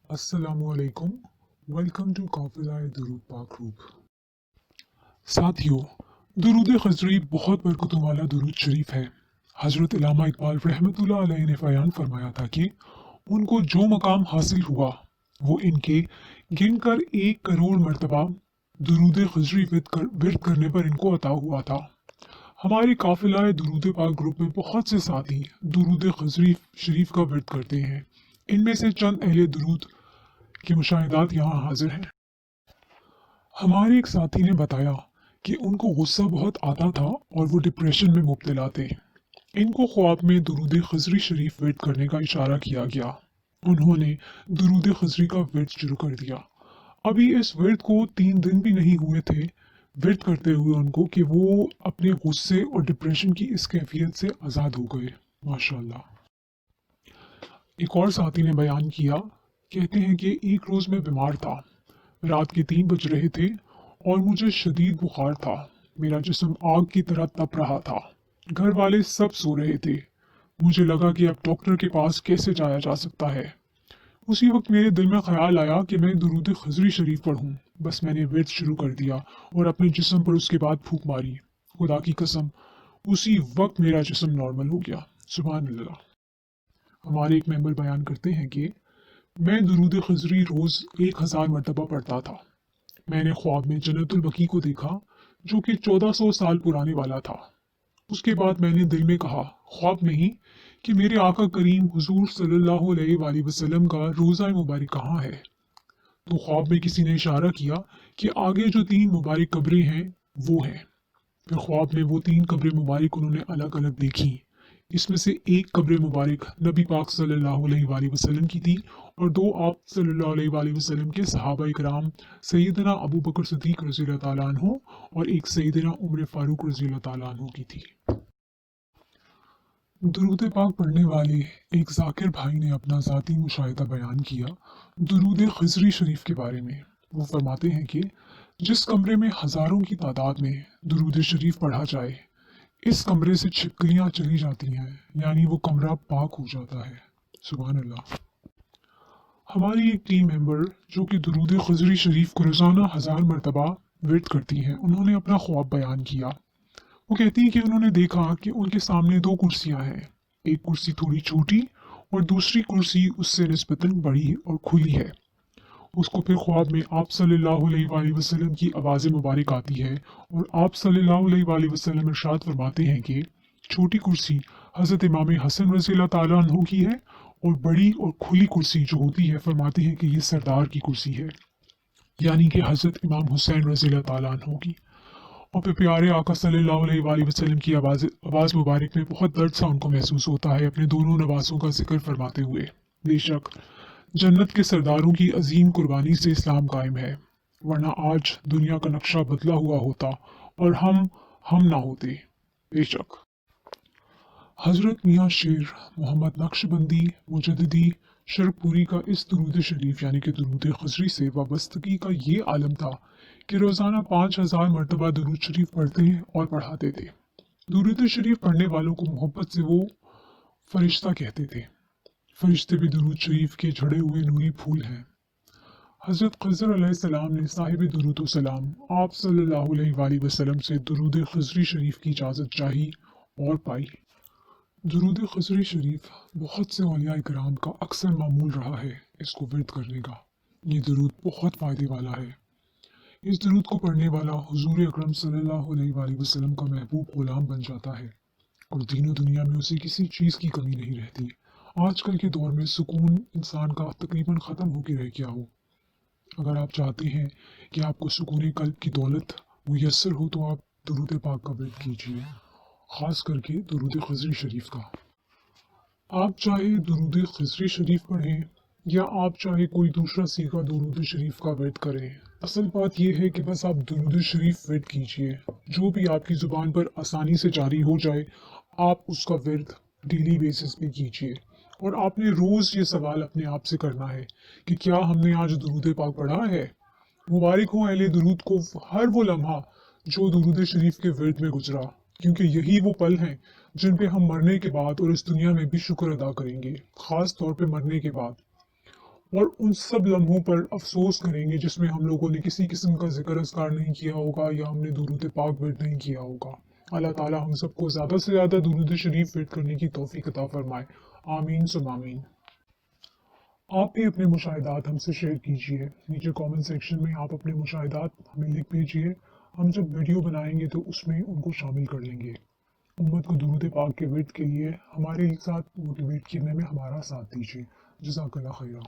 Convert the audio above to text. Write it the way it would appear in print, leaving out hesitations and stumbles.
अस्सलामु अलैकुम। Welcome to काफिला दुरूद पाक ग्रुप। साथियों, दुरूद खजरी बहुत बरकतों वाला दुरूद शरीफ है। हजरत इल्लामा इकबाल रहमतुल्लाह अलैह ने बयान फरमाया था कि उनको जो मकाम हासिल हुआ वो इनके गिनकर 1 करोड़ मरतबा दुरूद खजरी विर्द करने पर इनको अता हुआ था। हमारे काफिला दुरूद पाक ग्रुप में बहुत से साथी दुरूद खजरी शरीफ का विर्द करते हैं। इनमें से चंद अहले दुरूद के मुशाहिदात यहाँ हाजिर हैं। हमारे एक साथी ने बताया कि उनको गुस्सा बहुत आता था और वो डिप्रेशन में मुब्तला थे। इनको ख्वाब में दुरूद खजरी शरीफ विर्द करने का इशारा किया गया। उन्होंने दुरूद खजरी का विर्द शुरू कर दिया। अभी इस विर्द को 3 दिन भी नहीं हुए थे विर्द करते हुए उनको कि वो अपने गुस्से और डिप्रेशन की इस कैफियत से आज़ाद हो गए। माशाल्लाह। एक और साथी ने बयान किया, कहते हैं कि एक रोज़ मैं बीमार था। रात के 3 बज रहे थे और मुझे शदीद बुखार था। मेरा जिस्म आग की तरह तप रहा था। घर वाले सब सो रहे थे। मुझे लगा कि अब डॉक्टर के पास कैसे जाया जा सकता है। उसी वक्त मेरे दिल में ख्याल आया कि मैं दुरूद खजरी शरीफ पढ़ूं। बस मैंने विर्द शुरू कर दिया और अपने जिस्म पर उसके बाद फूंक मारी। खुदा की कसम, उसी वक्त मेरा जिस्म नॉर्मल हो गया। सुभान अल्लाह। हमारे एक मेंबर बयान करते हैं कि मैं दुरूद खजरी रोज़ 1000 मरतबा पढ़ता था। मैंने ख्वाब में जन्नतुल बकी को देखा जो कि 1400 साल पुराने वाला था। उसके बाद मैंने दिल में कहा, ख्वाब में ही, कि मेरे आका करीम हुजूर सल्लल्लाहु अलैहि वसल्लम का रोज़ा मुबारक कहाँ है। तो ख्वाब में किसी ने इशारा किया कि आगे जो 3 मुबारक कब्रें हैं वो हैं। फिर ख्वाब में वो 3 कब्रें मुबारक उन्होंने अलग अलग देखी। इसमें से एक कब्र मुबारक नबी पाक सल्लल्लाहु अलैहि वसल्लम की थी और 2 आप सल्लल्लाहु अलैहि वसल्लम के सहाबा इकराम सैयदना अबू बकर सिद्दीक रज़ियल्लाहु ताला अन्हु और एक सैयदना उमर फारूक रज़ियल्लाहु ताला अन्हु की थी। दुरूद पाक पढ़ने वाले एक जाकिर भाई ने अपना ज़ाती मुशाहिदा बयान किया दुरूद खजरी शरीफ के बारे में। वो फरमाते हैं कि जिस कमरे में हज़ारों की तादाद में दुरूद शरीफ पढ़ा जाए, इस कमरे से छिपकलियां चली जाती हैं, यानी वो कमरा पाक हो जाता है। सुभान अल्लाह। हमारी एक टीम मेंबर जो कि दुरूद खजरी शरीफ को रोज़ाना 1000 मरतबा विर्द करती हैं, उन्होंने अपना ख्वाब बयान किया। वो कहती हैं कि उन्होंने देखा कि उनके सामने 2 कुर्सियां हैं। एक कुर्सी थोड़ी छोटी और दूसरी कुर्सी उससे निस्बतन बड़ी और खुली है। उसको फिर ख्वाब में आप सल्लल्लाहु अलैहि वसल्लम की आवाज़ मुबारक आती है और आप सल्लल्लाहु अलैहि वसल्लम इरशाद फरमाते हैं कि छोटी कुर्सी हज़रत इमाम हसन रज़ियल्लाहु ताला अन्हु की है और बड़ी और खुली कुर्सी जो होती है फरमाते हैं कि ये सरदार की कुर्सी है, यानी कि हज़रत इमाम हुसैन रज़ियल्लाहु ताला अन्हु की। और फिर प्यारे आका सल्लल्लाहु अलैहि वसल्लम की आवाज़ मुबारक में बहुत दर्द सा उनको महसूस होता है अपने दोनों नवासों का जिक्र फरमाते हुए। बेशक जन्नत के सरदारों की अजीम कुर्बानी से इस्लाम कायम है, वरना आज दुनिया का नक्शा बदला हुआ होता और हम ना होते। बेशक हजरत मियाँ शेर मोहम्मद नक्शबंदी मुजद्दिदी शरपुरी का इस दुरूद शरीफ यानी कि दुरूद खजरी से वाबस्तगी का ये आलम था कि रोज़ाना 5000 मरतबा दुरूद शरीफ पढ़ते और पढ़ाते थे। दुरूद शरीफ पढ़ने वालों को मोहब्बत से वो फरिश्ता कहते थे। फरिश्ते भी दुरूद शरीफ के झड़े हुए नूरी फूल हैं। हज़रत खज़र अलैहिस्सलाम ने साहिब दुरूद सलाम आप सल्लल्लाहु अलैहि वसल्लम से दुरूद खजरी शरीफ की इजाज़त चाही और पाई। दुरूद खजरी शरीफ बहुत से औलिया इकराम का अक्सर मामूल रहा है इसको विर्द करने का। ये दुरूद बहुत फ़ायदे वाला है। इस दुरूद को पढ़ने वाला हुजूर अकरम सल्लल्लाहु अलैहि वसल्लम का महबूब गुलाम बन जाता है और दीनों दुनिया में उसे किसी चीज़ की कमी नहीं रहती। आजकल के दौर में सुकून इंसान का तकरीबन ख़त्म होकर रह गया हो। अगर आप चाहते हैं कि आपको सुकून कल्ब की दौलत मुयस्सर हो तो आप दुरूद पाक का विर्द कीजिए, ख़ास करके दुरूद खजरी शरीफ का। आप चाहे दुरूद खजरी शरीफ पढ़ें या आप चाहे कोई दूसरा सीखा दुरूद शरीफ का विर्द करें, असल बात यह है कि बस आप दुरूद शरीफ विर्द कीजिए। जो भी आपकी ज़ुबान पर आसानी से जारी हो जाए आप उसका विर्द डेली बेसिस पे कीजिए। और आपने रोज़ ये सवाल अपने आप से करना है कि क्या हमने आज दुरूद पाक पढ़ा है। मुबारक हो अहले दुरूद को हर वो लम्हा जो दुरूद शरीफ के विर्द में गुजरा, क्योंकि यही वो पल हैं जिन पे हम मरने के बाद और इस दुनिया में भी शुक्र अदा करेंगे, ख़ास तौर पे मरने के बाद। और उन सब लम्हों पर अफसोस करेंगे जिसमें हम लोगों ने किसी किस्म का जिक्र अज़कार नहीं किया होगा या हमने दुरूद पाक विर्द नहीं किया होगा। अल्लाह ताला हम सबको ज़्यादा से ज़्यादा दुरूद शरीफ विर्द करने की तौफीक अता फरमाए। आमीन सुम आमीन। आप भी अपने मुशाहिदात हमसे शेयर कीजिए। नीचे कमेंट सेक्शन में आप अपने मुशाहिदात हमें लिख भेजिए। हम जब वीडियो बनाएंगे तो उसमें उनको शामिल कर लेंगे। उम्मत को दुरूद पाक के विर्द के लिए हमारे साथ मोटिवेट करने में हमारा साथ दीजिए। जज़ाकल्लाह खैरा।